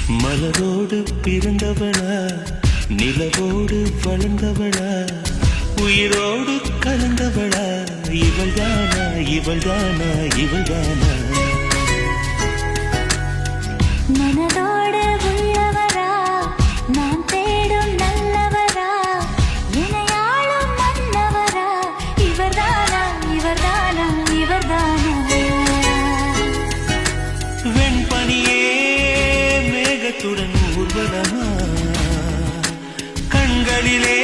மலரோடு பிறந்தவளா, நிலவோடு வளர்ந்தவளா, உயிரோடு கலந்தவளா, இவள்தானா இவள்தானா இவள்தானா? மனதோடு உள்ளவரா, நான் தேடும் நல்லவரா, இணையாளும் மன்னவரா, இவர்தானா இவர்தானா இவர்தானா? வெண்பனியே மேகத்துடன் ஊர்வலமா, கண்களிலே